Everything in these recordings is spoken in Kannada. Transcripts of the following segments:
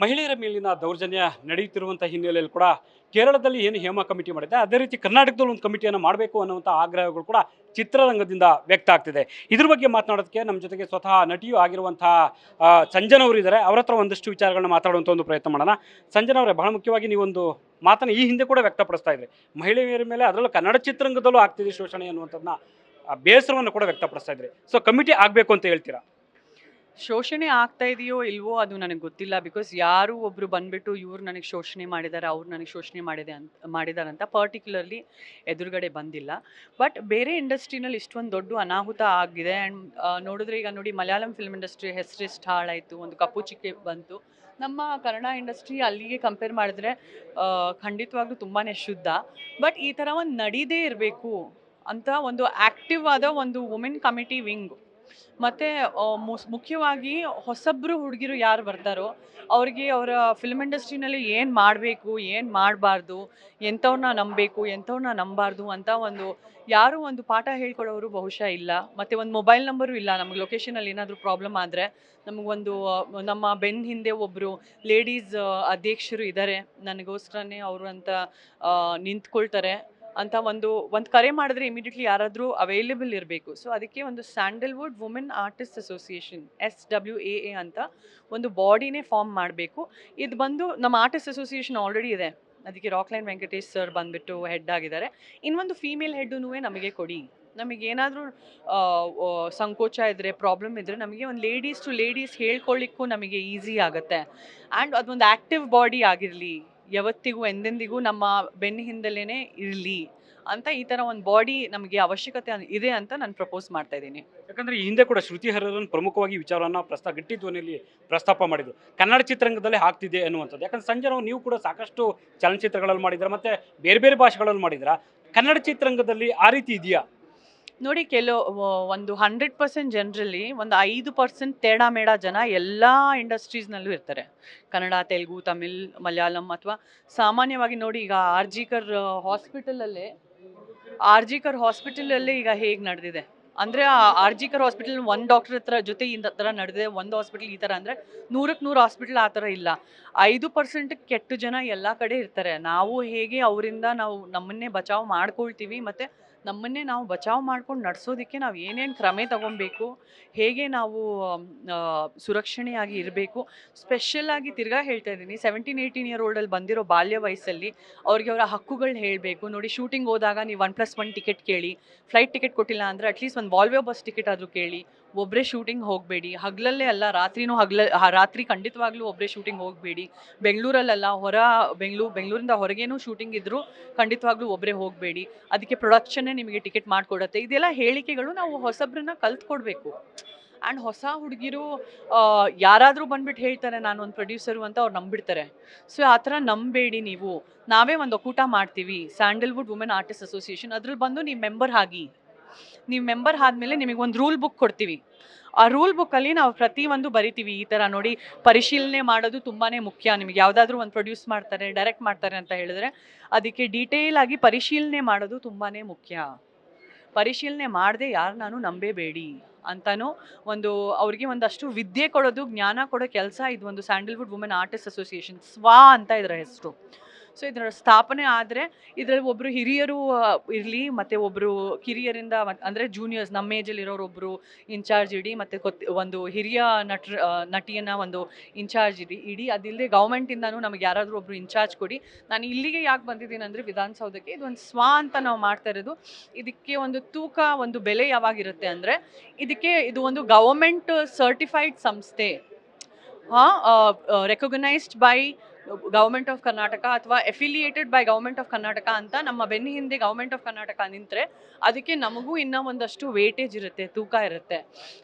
ಮಹಿಳೆಯರ ಮೇಲಿನ ದೌರ್ಜನ್ಯ ನಡೆಯುತ್ತಿರುವಂಥ ಹಿನ್ನೆಲೆಯಲ್ಲಿ ಕೂಡ ಕೇರಳದಲ್ಲಿ ಏನು ಹೇಮಾ ಕಮಿಟಿ ಮಾಡಿದೆ ಅದೇ ರೀತಿ ಕರ್ನಾಟಕದಲ್ಲಿ ಒಂದು ಕಮಿಟಿಯನ್ನು ಮಾಡಬೇಕು ಅನ್ನುವಂಥ ಆಗ್ರಹಗಳು ಕೂಡ ಚಿತ್ರರಂಗದಿಂದ ವ್ಯಕ್ತ ಆಗ್ತಿದೆ. ಇದ್ರ ಬಗ್ಗೆ ಮಾತನಾಡೋದಕ್ಕೆ ನಮ್ಮ ಜೊತೆಗೆ ಸ್ವತಃ ನಟಿಯೂ ಆಗಿರುವಂತಹ ಸಂಜನಾ ಅವರು ಇದ್ದಾರೆ. ಅವ್ರ ಹತ್ರ ಒಂದಷ್ಟು ವಿಚಾರಗಳನ್ನ ಮಾತಾಡುವಂಥ ಒಂದು ಪ್ರಯತ್ನ ಮಾಡೋಣ. ಸಂಜನಾ ಅವರೇ, ಬಹಳ ಮುಖ್ಯವಾಗಿ ನೀವೊಂದು ಮಾತನ್ನು ಈ ಹಿಂದೆ ಕೂಡ ವ್ಯಕ್ತಪಡಿಸ್ತಾ ಇದ್ರಿ, ಮಹಿಳೆಯರ ಮೇಲೆ ಅದರಲ್ಲೂ ಕನ್ನಡ ಚಿತ್ರರಂಗದಲ್ಲೂ ಆಗ್ತಿದೆ ಶೋಷಣೆ ಅನ್ನುವಂಥದ್ದನ್ನ ಬೇಸರವನ್ನು ಕೂಡ ವ್ಯಕ್ತಪಡಿಸ್ತಾ ಇದ್ರಿ. ಸೊ ಕಮಿಟಿ ಆಗಬೇಕು ಅಂತ ಹೇಳ್ತೀರಾ? ಶೋಷಣೆ ಆಗ್ತಾ ಇದೆಯೋ ಇಲ್ವೋ ಅದು ನನಗೆ ಗೊತ್ತಿಲ್ಲ. ಬಿಕಾಸ್ ಯಾರು ಒಬ್ರು ಬಂದ್ಬಿಟ್ಟು ಇವ್ರು ನನಗೆ ಶೋಷಣೆ ಮಾಡಿದ್ದಾರೆ, ಅವ್ರು ನನಗೆ ಶೋಷಣೆ ಮಾಡಿದಾರಂತ ಪರ್ಟಿಕ್ಯುಲರ್ಲಿ ಎದುರುಗಡೆ ಬಂದಿಲ್ಲ. ಬಟ್ ಬೇರೆ ಇಂಡಸ್ಟ್ರಿನಲ್ಲಿ ಇಷ್ಟೊಂದು ದೊಡ್ಡ ಅನಾಹುತ ಆಗಿದೆ. ಆ್ಯಂಡ್ ನೋಡಿದ್ರೆ ಈಗ ನೋಡಿ, ಮಲಯಾಳಂ ಫಿಲ್ಮ್ ಇಂಡಸ್ಟ್ರಿ ಹೆಸರೆಷ್ಟು ಹಾಳಾಯಿತು, ಒಂದು ಕಪ್ಪು ಚಿಕ್ಕೆ ಬಂತು. ನಮ್ಮ ಕನ್ನಡ ಇಂಡಸ್ಟ್ರಿ ಅಲ್ಲಿಗೆ ಕಂಪೇರ್ ಮಾಡಿದ್ರೆ ಖಂಡಿತವಾಗ್ಲೂ ತುಂಬಾ ಶುದ್ಧ. ಬಟ್ ಈ ಥರ ಒಂದು ನಡೀದೇ ಇರಬೇಕು ಅಂತ ಒಂದು ಆ್ಯಕ್ಟಿವ್ ಆದ ಒಂದು ವುಮೆನ್ ಕಮಿಟಿ ವಿಂಗ್, ಮತ್ತು ಮುಖ್ಯವಾಗಿ ಹೊಸಬ್ರು ಹುಡುಗಿರು ಯಾರು ಬರ್ತಾರೋ ಅವ್ರಿಗೆ ಅವರ ಫಿಲ್ಮ್ ಇಂಡಸ್ಟ್ರಿನಲ್ಲಿ ಏನು ಮಾಡಬೇಕು, ಏನು ಮಾಡಬಾರ್ದು, ಎಂಥವ್ರನ್ನ ನಂಬಬೇಕು, ಎಂಥವ್ರನ್ನ ನಂಬಾರ್ದು ಅಂತ ಯಾರೂ ಒಂದು ಪಾಠ ಹೇಳ್ಕೊಡೋರು ಬಹುಶಃ ಇಲ್ಲ. ಮತ್ತು ಒಂದು ಮೊಬೈಲ್ ನಂಬರು ಇಲ್ಲ. ನಮಗೆ ಲೊಕೇಶನಲ್ಲಿ ಏನಾದರೂ ಪ್ರಾಬ್ಲಮ್ ಆದರೆ ನಮಗೊಂದು ನಮ್ಮ ಬೆನ್ನ ಹಿಂದೆ ಒಬ್ಬರು ಲೇಡೀಸ್ ಅಧ್ಯಕ್ಷರು ಇದ್ದಾರೆ, ನನಗೋಸ್ಕರನೇ ಅವರು ಅಂತ ನಿಂತ್ಕೊಳ್ತಾರೆ ಅಂತ ಒಂದು ಕರೆ ಮಾಡಿದ್ರೆ ಇಮಿಡಿಯೇಟ್ಲಿ ಯಾರಾದರೂ ಅವೈಲೇಬಲ್ ಇರಬೇಕು. ಸೊ ಅದಕ್ಕೆ ಒಂದು Sandalwood women artist association SWAA ಅಂತ ಒಂದು ಬಾಡಿನೇ ಫಾರ್ಮ್ ಮಾಡಬೇಕು. ಇದು ಬಂದು ನಮ್ಮ ಆರ್ಟಿಸ್ಟ್ ಅಸೋಸಿಯೇಷನ್ ಆಲ್ರೆಡಿ ಇದೆ, ಅದಕ್ಕೆ ರಾಕ್ಲೈನ್ ವೆಂಕಟೇಶ್ ಸರ್ ಬಂದುಬಿಟ್ಟು ಹೆಡ್ ಆಗಿದ್ದಾರೆ. ಇನ್ನೊಂದು ಫೀಮೇಲ್ ಹೆಡ್ಡೂ ನಮಗೆ ಕೊಡಿ. ನಮಗೇನಾದರೂ ಸಂಕೋಚ ಇದ್ದರೆ, ಪ್ರಾಬ್ಲಮ್ ಇದ್ದರೆ ನಮಗೆ ಒಂದು ಲೇಡೀಸ್ ಟು ಲೇಡೀಸ್ ಹೇಳ್ಕೊಳ್ಳಿಕ್ಕೂ ನಮಗೆ ಈಸಿ ಆಗುತ್ತೆ. ಆ್ಯಂಡ್ ಅದೊಂದು ಆ್ಯಕ್ಟಿವ್ ಬಾಡಿ ಆಗಿರಲಿ, ಯಾವತ್ತಿಗೂ ಎಂದೆಂದಿಗೂ ನಮ್ಮ ಬೆನ್ನ ಹಿಂದಲೇ ಇರಲಿ ಅಂತ ಈ ಥರ ಒಂದು ಬಾಡಿ ನಮಗೆ ಅವಶ್ಯಕತೆ ಇದೆ ಅಂತ ನಾನು ಪ್ರಪೋಸ್ ಮಾಡ್ತಾ ಇದ್ದೀನಿ. ಯಾಕಂದ್ರೆ ಈ ಹಿಂದೆ ಕೂಡ ಶ್ರುತಿ ಹರಿಹರನ್ ಪ್ರಮುಖವಾಗಿ ವಿಚಾರವನ್ನು ಗಟ್ಟಿ ಧ್ವನಿಯಲ್ಲಿ ಪ್ರಸ್ತಾಪ ಮಾಡಿದ್ರು, ಕನ್ನಡ ಚಿತ್ರರಂಗದಲ್ಲೇ ಆಗ್ತಿದೆ ಅನ್ನುವಂಥದ್ದು. ಯಾಕಂದ್ರೆ ಸಂಜನಾ, ನೀವು ಕೂಡ ಸಾಕಷ್ಟು ಚಲನಚಿತ್ರಗಳಲ್ಲಿ ಮಾಡಿದ್ರ, ಮತ್ತೆ ಬೇರೆ ಬೇರೆ ಭಾಷೆಗಳಲ್ಲಿ ಮಾಡಿದ್ರ, ಕನ್ನಡ ಚಿತ್ರರಂಗದಲ್ಲಿ ಆ ರೀತಿ ಇದೆಯಾ? ನೋಡಿ, ಒಂದು 100% ಜನರಲ್ಲಿ ಒಂದು 5% ತೇಡ ಮೇಡ ಜನ ಎಲ್ಲ ಇಂಡಸ್ಟ್ರೀಸ್ನಲ್ಲೂ ಇರ್ತಾರೆ. ಕನ್ನಡ, ತೆಲುಗು, ತಮಿಳ್, ಮಲಯಾಳಂ, ಅಥವಾ ಸಾಮಾನ್ಯವಾಗಿ ನೋಡಿ, ಈಗ ಆರ್ ಜಿ ಕರ್ ಹಾಸ್ಪಿಟಲಲ್ಲೇ ಈಗ ಹೇಗೆ ನಡೆದಿದೆ ಅಂದರೆ, ಆರ್ ಜಿ ಕರ್ ಹಾಸ್ಪಿಟಲ್ ಒಂದು ಡಾಕ್ಟರ್ ಜೊತೆ ಈ ಥರ ನಡೆದಿದೆ, ಒಂದು ಹಾಸ್ಪಿಟಲ್ ಈ ಥರ ಅಂದರೆ 100ಕ್ಕೆ 100 ಹಾಸ್ಪಿಟಲ್ ಆ ಥರ ಇಲ್ಲ. 5% ಕೆಟ್ಟು ಜನ ಎಲ್ಲ ಕಡೆ ಇರ್ತಾರೆ. ನಾವು ಹೇಗೆ ಅವರಿಂದ ನಮ್ಮನ್ನೇ ಬಚಾವ್ ಮಾಡ್ಕೊಳ್ತೀವಿ, ಮತ್ತು ನಮ್ಮನ್ನೇ ನಾವು ಬಚಾವ್ ಮಾಡ್ಕೊಂಡು ನಡೆಸೋದಕ್ಕೆ ನಾವು ಏನೇನು ಕ್ರಮ ತಗೊಬೇಕು, ಹೇಗೆ ನಾವು ಸುರಕ್ಷಣೆಯಾಗಿ ಇರಬೇಕು. ಸ್ಪೆಷಲಾಗಿ ತಿರ್ಗಾ ಹೇಳ್ತಾ ಇದ್ದೀನಿ, 17-18 ಇಯರ್ ಓಲ್ಡಲ್ಲಿ ಬಂದಿರೋ ಬಾಲ್ಯ ವಯಸ್ಸಲ್ಲಿ ಅವ್ರಿಗೆ ಅವರ ಹಕ್ಕುಗಳು ಹೇಳಬೇಕು. ನೋಡಿ, ಶೂಟಿಂಗ್ ಹೋದಾಗ ನೀವು 1+1 ಟಿಕೆಟ್ ಕೇಳಿ, ಫ್ಲೈಟ್ ಟಿಕೆಟ್ ಕೊಟ್ಟಿಲ್ಲ ಅಂದರೆ ಅಟ್ಲೀಸ್ಟ್ ಒಂದು ವಾಲ್ವೋ ಬಸ್ ಟಿಕೆಟ್ ಆದರೂ ಕೇಳಿ. ಒಬ್ಬರೇ ಶೂಟಿಂಗ್ ಹೋಗಬೇಡಿ, ಹಗಲಲ್ಲೇ ಅಲ್ಲ ರಾತ್ರಿ ಖಂಡಿತವಾಗ್ಲೂ ಒಬ್ಬರೇ ಶೂಟಿಂಗ್ ಹೋಗಬೇಡಿ. ಬೆಂಗಳೂರಲ್ಲೆಲ್ಲ ಬೆಂಗಳೂರಿಂದ ಹೊರಗೇನೂ ಶೂಟಿಂಗ್ ಇದ್ದರೂ ಖಂಡಿತವಾಗ್ಲೂ ಒಬ್ಬರೇ ಹೋಗಬೇಡಿ. ಅದಕ್ಕೆ ಪ್ರೊಡಕ್ಷನ್ನೇ ನಿಮಗೆ ಟಿಕೆಟ್ ಮಾಡಿಕೊಡುತ್ತೆ. ಇದೆಲ್ಲ ಹೇಳಿಕೆಗಳು ನಾವು ಹೊಸಬ್ರನ್ನ ಕಲ್ತ್ಕೊಡ್ಬೇಕು. ಆ್ಯಂಡ್ ಹೊಸ ಹುಡುಗಿರು ಯಾರಾದರೂ ಬಂದ್ಬಿಟ್ಟು ಹೇಳ್ತಾರೆ ನಾನು ಒಂದು ಪ್ರೊಡ್ಯೂಸರು ಅಂತ, ಅವ್ರು ನಂಬಿಡ್ತಾರೆ. ಸೊ ಆ ಥರ ನಂಬೇಡಿ. ನಾವೇ ಒಂದು ಒಕ್ಕೂಟ ಮಾಡ್ತೀವಿ, ಸ್ಯಾಂಡಲ್ವುಡ್ ವುಮೆನ್ ಆರ್ಟಿಸ್ಟ್ ಅಸೋಸಿಯೇಷನ್. ಅದ್ರಲ್ಲಿ ಬಂದು ನೀವು ಮೆಂಬರ್ ಆದಮೇಲೆ ನಿಮಗೆ ಒಂದು ರೂಲ್ ಬುಕ್ ಕೊಡ್ತೀವಿ. ಆ ರೂಲ್ ಬುಕ್ಕಲ್ಲಿ ನಾವು ಪ್ರತಿಯೊಂದು ಬರಿತೀವಿ. ಈ ಥರ ನೋಡಿ, ಪರಿಶೀಲನೆ ಮಾಡೋದು ತುಂಬಾ ಮುಖ್ಯ. ನಿಮಗೆ ಯಾವುದಾದ್ರೂ ಒಂದು ಪ್ರೊಡ್ಯೂಸ್ ಮಾಡ್ತಾರೆ, ಡೈರೆಕ್ಟ್ ಮಾಡ್ತಾರೆ ಅಂತ ಹೇಳಿದ್ರೆ ಅದಕ್ಕೆ ಡೀಟೇಲ್ ಆಗಿ ಪರಿಶೀಲನೆ ಮಾಡೋದು ತುಂಬಾ ಮುಖ್ಯ. ಪರಿಶೀಲನೆ ಮಾಡದೆ ಯಾರನ್ನೂ ನಂಬೇಬೇಡಿ ಅಂತಲೂ ಅವ್ರಿಗೆ ಒಂದಷ್ಟು ವಿದ್ಯೆ ಕೊಡೋದು, ಜ್ಞಾನ ಕೊಡೋ ಕೆಲಸ ಇದು ಒಂದು ಸ್ಯಾಂಡಲ್ವುಡ್ ವುಮೆನ್ ಆರ್ಟಿಸ್ಟ್ ಅಸೋಸಿಯೇಷನ್, ಸ್ವಾ ಅಂತ ಇದರ ಹೆಸರು. ಸೊ ಇದರ ಸ್ಥಾಪನೆ ಆದರೆ ಇದರಲ್ಲಿ ಒಬ್ಬರು ಹಿರಿಯರು ಇರಲಿ, ಮತ್ತು ಒಬ್ಬರು ಕಿರಿಯರಿಂದ ಅಂದರೆ ಜೂನಿಯರ್ಸ್, ನಮ್ಮ ಏಜಲ್ಲಿರೋರು ಒಬ್ಬರು ಇನ್ಚಾರ್ಜ್ ಇಡಿ, ಮತ್ತು ಒಂದು ಹಿರಿಯ ನಟಿಯನ್ನು ಒಂದು ಇನ್ಚಾರ್ಜ್ ಇಡಿ. ಅದಿಲ್ಲದೆ ಗೌರ್ಮೆಂಟಿಂದನೂ ನಮಗೆ ಯಾರಾದರೂ ಒಬ್ಬರು ಇನ್ಚಾರ್ಜ್ ಕೊಡಿ. ನಾನು ಇಲ್ಲಿಗೆ ಯಾಕೆ ಬಂದಿದ್ದೀನಿ ಅಂದರೆ, ವಿಧಾನಸೌಧಕ್ಕೆ ಇದೊಂದು ಸ್ವಾ ಅಂತ ನಾವು ಮಾಡ್ತಾ ಇರೋದು. ಇದಕ್ಕೆ ಒಂದು ತೂಕ, ಒಂದು ಬೆಲೆ ಯಾವಾಗಿರುತ್ತೆ ಅಂದರೆ, ಇದು ಒಂದು ಗವರ್ಮೆಂಟ್ ಸರ್ಟಿಫೈಡ್ ಸಂಸ್ಥೆ, recognised by government of Karnataka ಅಥವಾ ಎಫಿಲಿಯೇಟೆಡ್ ಬೈ ಗೌರ್ಮೆಂಟ್ ಆಫ್ ಕರ್ನಾಟಕ ಅಂತ ನಮ್ಮ ಬೆನ್ನ ಹಿಂದೆ ಗೌರ್ಮೆಂಟ್ ಆಫ್ ಕರ್ನಾಟಕ ನಿಂತರೆ ಅದಕ್ಕೆ ನಮಗೂ ಇನ್ನೂ ಒಂದಷ್ಟು ವೇಟೇಜ್ ಇರುತ್ತೆ, ತೂಕ ಇರುತ್ತೆ.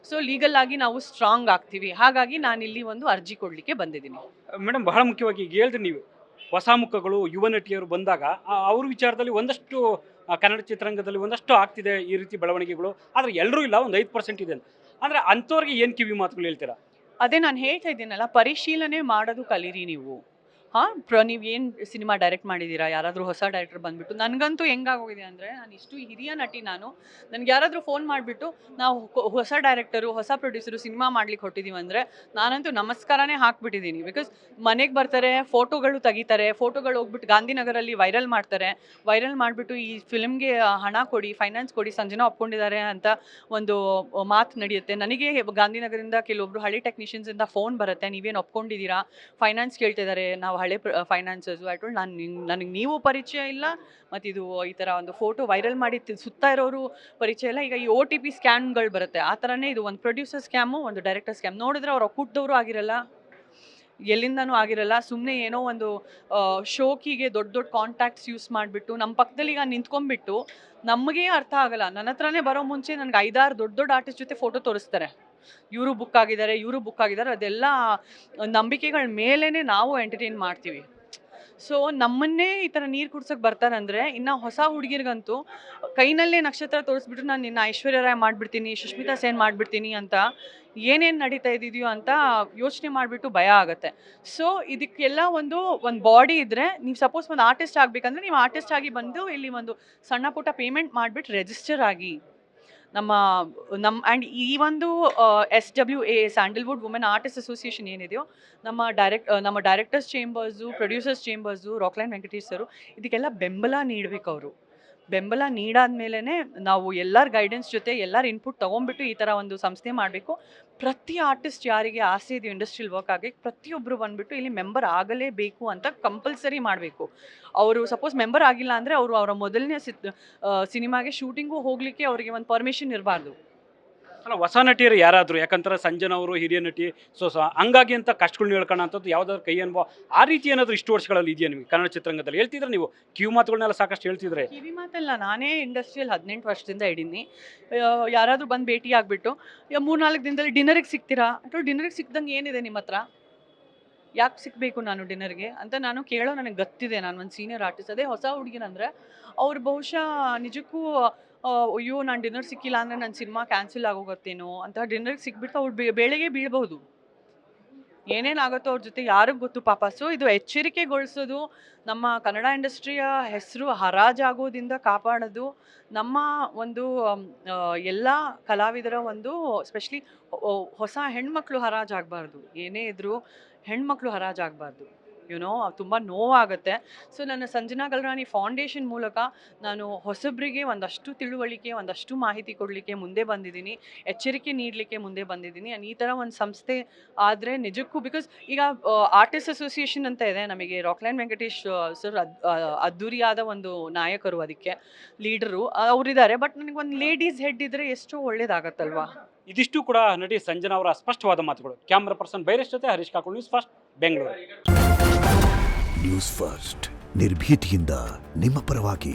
ಸೊ ಲೀಗಲ್ ಆಗಿ ನಾವು ಸ್ಟ್ರಾಂಗ್ ಆಗ್ತೀವಿ. ಹಾಗಾಗಿ ನಾನಿಲ್ಲಿ ಒಂದು ಅರ್ಜಿ ಕೊಡಲಿಕ್ಕೆ ಬಂದಿದ್ದೀನಿ. ಮೇಡಮ್, ಬಹಳ ಮುಖ್ಯವಾಗಿ ಈಗ ಹೇಳಿದ್ರಿ ನೀವು, ಹೊಸ ಮುಖಗಳು, ಯುವ ನಟಿಯರು ಬಂದಾಗ ಅವ್ರ ವಿಚಾರದಲ್ಲಿ ಒಂದಷ್ಟು ಕನ್ನಡ ಚಿತ್ರರಂಗದಲ್ಲಿ ಒಂದಷ್ಟು ಆಗ್ತಿದೆ ಈ ರೀತಿ ಬೆಳವಣಿಗೆಗಳು, ಆದರೆ ಎಲ್ಲರೂ ಇಲ್ಲ, ಒಂದು 5% ಇದೆ. ಅಂದರೆ ಅಂಥವ್ರಿಗೆ ಏನು ಕಿವಿ ಮಾತುಗಳು ಹೇಳ್ತೀರಾ? ಅದೇ ನಾನು ಹೇಳ್ತಾ ಇದ್ದೀನಲ್ಲ, ಪರಿಶೀಲನೆ ಮಾಡೋದು ಕಲೀರಿ ನೀವು. ನೀವೇನು ಸಿನಿಮಾ ಡೈರೆಕ್ಟ್ ಮಾಡಿದ್ದೀರಾ, ಯಾರಾದರೂ ಹೊಸ ಡೈರೆಕ್ಟರ್ ಬಂದುಬಿಟ್ಟು, ನನಗಂತೂ ಹೆಂಗಾಗೋಗಿದೆ ಅಂದರೆ, ನಾನು ಇಷ್ಟು ಹಿರಿಯ ನಟಿ, ನನಗೆ ಯಾರಾದರೂ ಫೋನ್ ಮಾಡಿಬಿಟ್ಟು ನಾವು ಹೊಸ ಡೈರೆಕ್ಟರು, ಹೊಸ ಪ್ರೊಡ್ಯೂಸರು ಸಿನಿಮಾ ಮಾಡ್ಲಿಕ್ಕೆ ಹೊಟ್ಟಿದ್ದೀವಿ ಅಂದರೆ ನಾನಂತೂ ನಮಸ್ಕಾರನೇ ಹಾಕ್ಬಿಟ್ಟಿದ್ದೀನಿ. ಬಿಕಾಸ್ ಮನೆಗೆ ಬರ್ತಾರೆ, ಫೋಟೋಗಳು ತೆಗಿತಾರೆ, ಫೋಟೋಗಳು ಹೋಗ್ಬಿಟ್ಟು ಗಾಂಧಿನಗರಲ್ಲಿ ವೈರಲ್ ಮಾಡ್ತಾರೆ, ವೈರಲ್ ಮಾಡಿಬಿಟ್ಟು ಈ ಫಿಲ್ಮ್ಗೆ ಹಣ ಕೊಡಿ, ಫೈನಾನ್ಸ್ ಕೊಡಿ, ಸಂಜನಾ ಒಪ್ಕೊಂಡಿದ್ದಾರೆ ಅಂತ ಒಂದು ಮಾತು ನಡೆಯುತ್ತೆ. ನನಗೆ ಗಾಂಧಿನಗರದಿಂದ ಕೆಲವೊಬ್ರು ಹಳೆ ಟೆಕ್ನಿಷಿಯನ್ಸಿಂದ ಫೋನ್ ಬರುತ್ತೆ, ನೀವೇನು ಒಪ್ಕೊಂಡಿದ್ದೀರಾ, ಫೈನಾನ್ಸ್ ಕೇಳ್ತಿದ್ದಾರೆ, ನಾವು ಹಳೆ ಫೈನಾನ್ಸರ್ಸು ಆಯ್ತು, ನನಗೆ ನೀವು ಪರಿಚಯ ಇಲ್ಲ, ಮತ್ತು ಇದು ಈ ಥರ ಒಂದು ಫೋಟೋ ವೈರಲ್ ಮಾಡಿ ಸುತ್ತಾ ಇರೋರು ಪರಿಚಯ ಇಲ್ಲ. ಈಗ ಈ OTP ಸ್ಕ್ಯಾಮ್ಗಳು ಬರುತ್ತೆ, ಆ ಥರನೇ ಇದು ಒಂದು ಪ್ರೊಡ್ಯೂಸರ್ ಸ್ಕ್ಯಾಮು, ಒಂದು ಡೈರೆಕ್ಟರ್ ಸ್ಕ್ಯಾಮ್. ನೋಡಿದ್ರೆ ಅವ್ರು ಒಕ್ಕೂಟದವರು ಆಗಿರಲ್ಲ, ಎಲ್ಲಿಂದನೂ ಆಗಿರಲ್ಲ, ಸುಮ್ಮನೆ ಏನೋ ಒಂದು ಶೋಕಿಗೆ ದೊಡ್ಡ ದೊಡ್ಡ ಕಾಂಟ್ಯಾಕ್ಟ್ಸ್ ಯೂಸ್ ಮಾಡಿಬಿಟ್ಟು ನಮ್ಮ ಪಕ್ಕದಲ್ಲಿ ಈಗ ನಿಂತ್ಕೊಂಡ್ಬಿಟ್ಟು ನಮಗೆ ಅರ್ಥ ಆಗಲ್ಲ. ನನ್ನ ಹತ್ರನೇ ಬರೋ ಮುಂಚೆ ನನಗೆ 5-6 ದೊಡ್ಡ ದೊಡ್ಡ ಆರ್ಟಿಸ್ಟ್ ಜೊತೆ ಫೋಟೋ ತೋರಿಸ್ತಾರೆ, ಇವರು ಬುಕ್ ಆಗಿದ್ದಾರೆ, ಅದೆಲ್ಲ ನಂಬಿಕೆಗಳ ಮೇಲೇ ನಾವು ಎಂಟರ್ಟೈನ್ ಮಾಡ್ತೀವಿ. ಸೊ ನಮ್ಮನ್ನೇ ಈ ಥರ ನೀರು ಕುಡ್ಸೋಕೆ ಬರ್ತಾರಂದರೆ, ಇನ್ನು ಹೊಸ ಹುಡುಗಿರ್ಗಂತೂ ಕೈನಲ್ಲೇ ನಕ್ಷತ್ರ ತೋರಿಸ್ಬಿಟ್ಟು ನಾನು ನಿನ್ನ ಐಶ್ವರ್ಯ ರಾಯ್ ಮಾಡಿಬಿಡ್ತೀನಿ, ಸುಷ್ಮಿತಾ ಸೇನ್ ಮಾಡಿಬಿಡ್ತೀನಿ ಅಂತ ಏನೇನು ನಡೀತಾ ಇದೆಯೋ ಅಂತ ಯೋಚನೆ ಮಾಡಿಬಿಟ್ಟು ಭಯ ಆಗುತ್ತೆ. ಸೊ ಇದಕ್ಕೆಲ್ಲ ಒಂದು ಬಾಡಿ ಇದ್ದರೆ, ನೀವು ಸಪೋಸ್ ಒಂದು ಆರ್ಟಿಸ್ಟ್ ಆಗಬೇಕಂದ್ರೆ ನೀವು ಆರ್ಟಿಸ್ಟ್ ಆಗಿ ಬಂದು ಇಲ್ಲಿ ಒಂದು ಸಣ್ಣ ಪುಟ್ಟ ಪೇಮೆಂಟ್ ಮಾಡಿಬಿಟ್ಟು ರಿಜಿಸ್ಟರ್ ಆಗಿ ನಮ್ಮ ಆ್ಯಂಡ್ ಈ ಒಂದು SWA Sandalwood women artist association ಏನಿದೆಯೋ, ನಮ್ಮ ಡೈರೆಕ್ಟರ್ಸ್ ಚೇಂಬರ್ಸು, ಪ್ರೊಡ್ಯೂಸರ್ಸ್ ಚೇಂಬರ್ಸು, ರಾಕ್ಲೈನ್ ವೆಂಕಟೇಶ್ ಸರು ಇದಕ್ಕೆಲ್ಲ ಬೆಂಬಲ ನೀಡಬೇಕು. ಅವರು ಬೆಂಬಲ ನೀಡಾದ್ಮೇಲೆ ನಾವು ಎಲ್ಲರ ಗೈಡೆನ್ಸ್ ಜೊತೆ ಎಲ್ಲರ ಇನ್ಪುಟ್ ತೊಗೊಂಡ್ಬಿಟ್ಟು ಈ ಥರ ಒಂದು ಸಂಸ್ಥೆ ಮಾಡಬೇಕು. ಪ್ರತಿ ಆರ್ಟಿಸ್ಟ್ ಯಾರಿಗೆ ಆಸೆ ಇದೆಯೋ ಇಂಡಸ್ಟ್ರಿಯಲ್ ವರ್ಕ್ ಆಗಿ ಪ್ರತಿಯೊಬ್ಬರು ಬಂದುಬಿಟ್ಟು ಇಲ್ಲಿ ಮೆಂಬರ್ ಆಗಲೇಬೇಕು ಅಂತ ಕಂಪಲ್ಸರಿ ಮಾಡಬೇಕು. ಅವರು ಸಪೋಸ್ ಮೆಂಬರ್ ಆಗಿಲ್ಲ ಅಂದರೆ ಅವರ ಮೊದಲನೇ ಸಿನಿಮಾಗೆ ಶೂಟಿಂಗು ಹೋಗಲಿಕ್ಕೆ ಅವರಿಗೆ ಒಂದು ಪರ್ಮಿಷನ್ ಇರಬಾರ್ದು. ಅಲ್ಲ, ಹೊಸ ನಟಿಯರು ಯಾರಾದರೂ, ಯಾಕಂತಾರೆ ಸಂಜನಾ ಅವರು ಹಿರಿಯ ನಟಿ, ಸೊ ಹಂಗಾಗಿ ಅಂತ ಕಷ್ಟಗಳನ್ನ ಹೇಳ್ಕೊಳ್ಳೋ ಅಂಥದ್ದು ಯಾವುದಾದ್ರು ಕೈ ಅನುಭವ ಆ ರೀತಿ ಏನಾದರೂ ಇಷ್ಟು ವರ್ಷಗಳಲ್ಲಿ ಇದೆಯಾ ನಿಮಗೆ ಕನ್ನಡ ಚಿತ್ರರಂಗದಲ್ಲಿ? ಹೇಳ್ತಿದ್ರೆ ನೀವು ಕಿವಿ ಮಾತುಗಳನ್ನೆಲ್ಲ ಸಾಕಷ್ಟು ಹೇಳ್ತಿದ್ರೆ. ಕಿವಿ ಮಾತಲ್ಲ, ನಾನೇ ಇಂಡಸ್ಟ್ರಿಯಲ್ಲಿ 18 ವರ್ಷದಿಂದ ಇದ್ದೀನಿ. ಯಾರಾದರೂ ಬಂದು ಭೇಟಿ ಆಗಿಬಿಟ್ಟು 3-4 ದಿನದಲ್ಲಿ ಡಿನ್ನರಿಗೆ ಸಿಗ್ತೀರಾ ಅಥವಾ ಡಿನ್ನರಿಗೆ ಸಿಕ್ದಂಗೆ ಏನಿದೆ ನಿಮ್ಮ ಹತ್ರ, ಯಾಕೆ ಸಿಗಬೇಕು ನಾನು ಡಿನ್ನರ್ಗೆ ಅಂತ ನಾನು ಕೇಳೋ ನನಗೆ ಗೊತ್ತಿದೆ. ನಾನು ಒಂದು ಸೀನಿಯರ್ ಆರ್ಟಿಸ್ಟ್. ಅದೇ ಹೊಸ ಹುಡುಗಿನಂದರೆ ಅವ್ರು ಬಹುಶಃ ನಿಜಕ್ಕೂ ಅಯ್ಯೋ ನಾನು ಡಿನ್ನರ್ ಸಿಕ್ಕಿಲ್ಲ ಅಂದರೆ ನನ್ನ ಸಿನಿಮಾ ಕ್ಯಾನ್ಸಲ್ ಆಗೋಗುತ್ತೇನೋ ಅಂತ ಡಿನ್ನರ್ಗೆ ಸಿಕ್ಬಿಟ್ಟು ಅವ್ರು ಬೇಳೆಗೆ ಬೀಳ್ಬೋದು. ಏನೇನಾಗುತ್ತೋ ಅವ್ರ ಜೊತೆ ಯಾರಿಗೆ ಗೊತ್ತು ಪಾಪ. ಸೊ ಇದು ಎಚ್ಚರಿಕೆಗೊಳಿಸೋದು, ನಮ್ಮ ಕನ್ನಡ ಇಂಡಸ್ಟ್ರಿಯ ಹೆಸರು ಹರಾಜಾಗೋದಿಂದ ಕಾಪಾಡೋದು, ನಮ್ಮ ಒಂದು ಎಲ್ಲ ಕಲಾವಿದರ ಒಂದು ಸ್ಪೆಷಲಿ ಹೊಸ ಹೆಣ್ಮಕ್ಳು ಹರಾಜಾಗಬಾರ್ದು. ಏನೇ ಇದ್ದರೂ ಹೆಣ್ಮಕ್ಳು ಹರಾಜಾಗಬಾರ್ದು. ತುಂಬ ನೋವಾಗುತ್ತೆ. ಸೊ ನನ್ನ ಸಂಜನಾ ಗಲ್ರಾಣಿ ಫೌಂಡೇಶನ್ ಮೂಲಕ ನಾನು ಹೊಸಬ್ರಿಗೆ ಒಂದಷ್ಟು ತಿಳುವಳಿಕೆ, ಒಂದಷ್ಟು ಮಾಹಿತಿ ಕೊಡಲಿಕ್ಕೆ ಮುಂದೆ ಬಂದಿದ್ದೀನಿ, ಎಚ್ಚರಿಕೆ ನೀಡಲಿಕ್ಕೆ ಮುಂದೆ ಬಂದಿದ್ದೀನಿ. ಆ್ಯಂಡ್ ಈ ಥರ ಒಂದು ಸಂಸ್ಥೆ ಆದರೆ ನಿಜಕ್ಕೂ, ಬಿಕಾಸ್ ಈಗ ಆರ್ಟಿಸ್ಟ್ ಅಸೋಸಿಯೇಷನ್ ಅಂತ ಇದೆ ನಮಗೆ, ರಾಕ್ಲೈನ್ ವೆಂಕಟೇಶ್ ಸರ್ ಅದ್ದೂರಿಯಾದ ಒಂದು ನಾಯಕರು, ಅದಕ್ಕೆ ಲೀಡರು ಅವರಿದ್ದಾರೆ. ಬಟ್ ನನಗೊಂದು ಲೇಡೀಸ್ ಹೆಡ್ ಇದ್ದರೆ ಎಷ್ಟೋ ಒಳ್ಳೇದಾಗತ್ತಲ್ವಾ. ಇದಿಷ್ಟು ಕೂಡ ನಟಿ ಸಂಜನಾ ಅವರ ಸ್ಪಷ್ಟವಾದ ಮಾತುಗಳು. ಕ್ಯಾಮ್ರಾ ಪರ್ಸನ್ ಬೈರೇಶ್ ಜೊತೆ Harish Kakul, news first, Bengaluru. News first ನಿರ್ಭೀತಿಯಿಂದ ನಿಮ್ಮ ಪರವಾಗಿ.